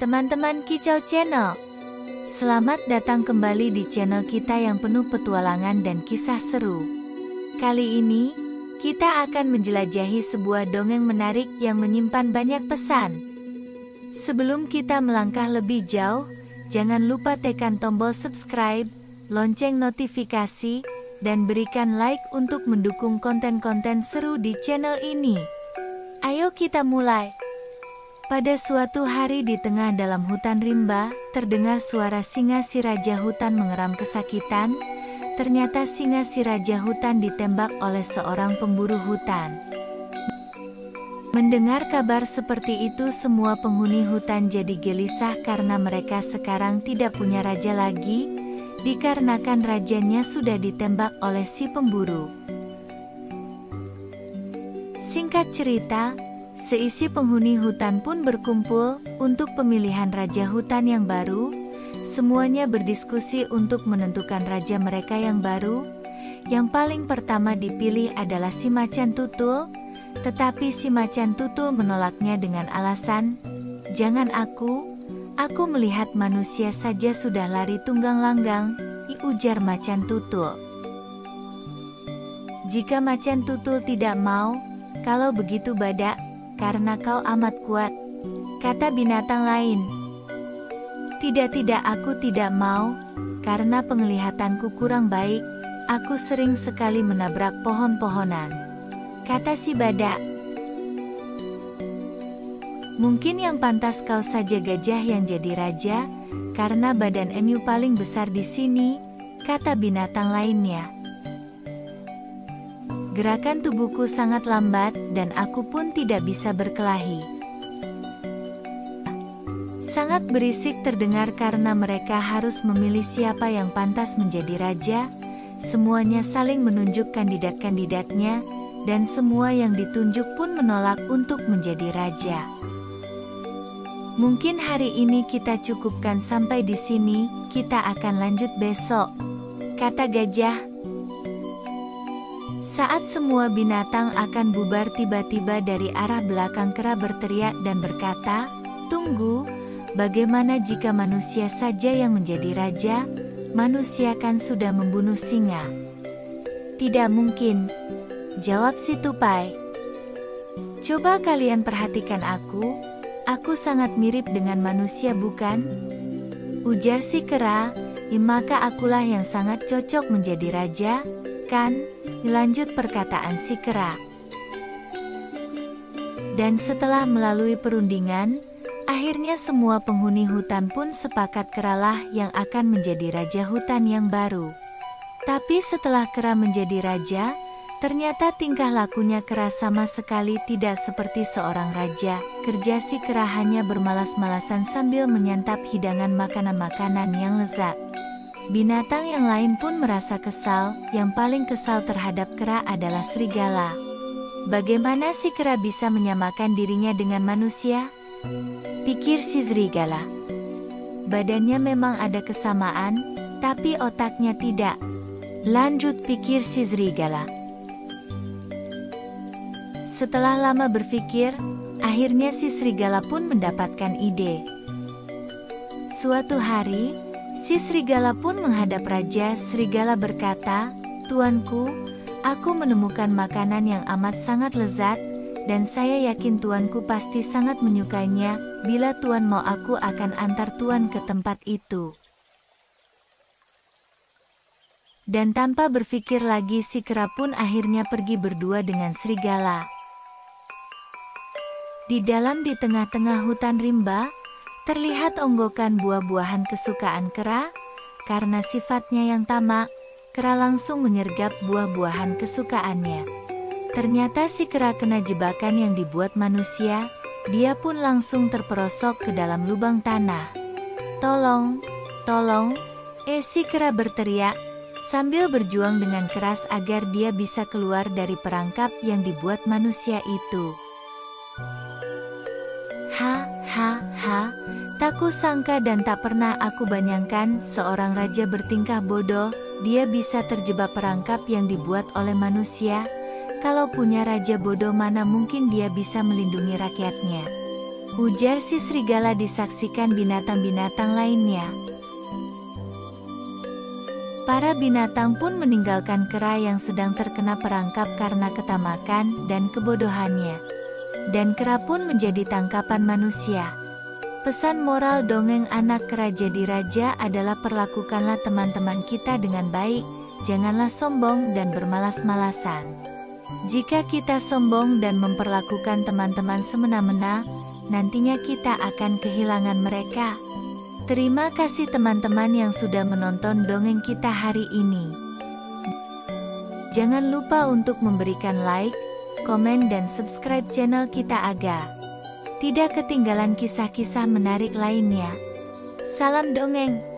teman-teman Kicau Channel. Selamat datang kembali di channel kita yang penuh petualangan dan kisah seru. Kali ini, kita akan menjelajahi sebuah dongeng menarik yang menyimpan banyak pesan. Sebelum kita melangkah lebih jauh, jangan lupa tekan tombol subscribe, lonceng notifikasi, dan berikan like untuk mendukung konten-konten seru di channel ini. Ayo kita mulai. Pada suatu hari di tengah dalam hutan rimba, terdengar suara singa si raja hutan mengeram kesakitan. Ternyata singa si raja hutan ditembak oleh seorang pemburu hutan. Mendengar kabar seperti itu, semua penghuni hutan jadi gelisah karena mereka sekarang tidak punya raja lagi, dikarenakan rajanya sudah ditembak oleh si pemburu. Singkat cerita, seisi penghuni hutan pun berkumpul untuk pemilihan raja hutan yang baru. Semuanya berdiskusi untuk menentukan raja mereka yang baru. Yang paling pertama dipilih adalah si macan tutul, tetapi si macan tutul menolaknya dengan alasan, "Jangan aku melihat manusia saja sudah lari tunggang langgang," ujar macan tutul. "Jika macan tutul tidak mau, kalau begitu badak, karena kau amat kuat," kata binatang lain. Tidak, aku tidak mau, karena penglihatanku kurang baik, aku sering sekali menabrak pohon-pohonan, kata si badak. "Mungkin yang pantas kau saja gajah yang jadi raja, karena badan emu paling besar di sini," kata binatang lainnya. "Gerakan tubuhku sangat lambat dan aku pun tidak bisa berkelahi." Sangat berisik terdengar karena mereka harus memilih siapa yang pantas menjadi raja. Semuanya saling menunjuk kandidat-kandidatnya, dan semua yang ditunjuk pun menolak untuk menjadi raja. "Mungkin hari ini kita cukupkan sampai di sini, kita akan lanjut besok," kata gajah. Saat semua binatang akan bubar, tiba-tiba dari arah belakang kera berteriak dan berkata, "Tunggu, bagaimana jika manusia saja yang menjadi raja? Manusia kan sudah membunuh singa." "Tidak mungkin," jawab si tupai. "Coba kalian perhatikan aku sangat mirip dengan manusia bukan?" ujar si kera. "Maka akulah yang sangat cocok menjadi raja, kan?" lanjut perkataan si kera. Dan setelah melalui perundingan, akhirnya semua penghuni hutan pun sepakat keralah yang akan menjadi raja hutan yang baru. Tapi setelah kera menjadi raja, ternyata tingkah lakunya kera sama sekali tidak seperti seorang raja. Kerja si kera hanya bermalas-malasan sambil menyantap hidangan makanan-makanan yang lezat. Binatang yang lain pun merasa kesal. Yang paling kesal terhadap kera adalah serigala. Bagaimana si kera bisa menyamakan dirinya dengan manusia? Pikir si serigala. Badannya memang ada kesamaan, tapi otaknya tidak. Lanjut pikir si serigala. Setelah lama berpikir, akhirnya si serigala pun mendapatkan ide. Suatu hari, si serigala pun menghadap raja. Serigala berkata, "Tuanku, aku menemukan makanan yang amat sangat lezat, dan saya yakin tuanku pasti sangat menyukainya. Bila tuan mau, aku akan antar tuan ke tempat itu." Dan tanpa berpikir lagi, si kera pun akhirnya pergi berdua dengan serigala. Di tengah-tengah hutan rimba, terlihat onggokan buah-buahan kesukaan kera. Karena sifatnya yang tamak, kera langsung menyergap buah-buahan kesukaannya. Ternyata si kera kena jebakan yang dibuat manusia. Dia pun langsung terperosok ke dalam lubang tanah. Tolong, si kera berteriak, sambil berjuang dengan keras agar dia bisa keluar dari perangkap yang dibuat manusia itu. Tak kusangka dan tak pernah aku bayangkan seorang raja bertingkah bodoh. Dia bisa terjebak perangkap yang dibuat oleh manusia. Kalau punya raja bodoh, mana mungkin dia bisa melindungi rakyatnya. ujar si serigala disaksikan binatang-binatang lainnya. Para binatang pun meninggalkan kera yang sedang terkena perangkap karena ketamakan dan kebodohannya. Dan kera pun menjadi tangkapan manusia. Pesan moral dongeng anak kera jadi raja adalah perlakukanlah teman-teman kita dengan baik, janganlah sombong dan bermalas-malasan. Jika kita sombong dan memperlakukan teman-teman semena-mena, nantinya kita akan kehilangan mereka. Terima kasih teman-teman yang sudah menonton dongeng kita hari ini. Jangan lupa untuk memberikan like, komen dan subscribe channel kita agar tidak ketinggalan kisah-kisah menarik lainnya. Salam dongeng.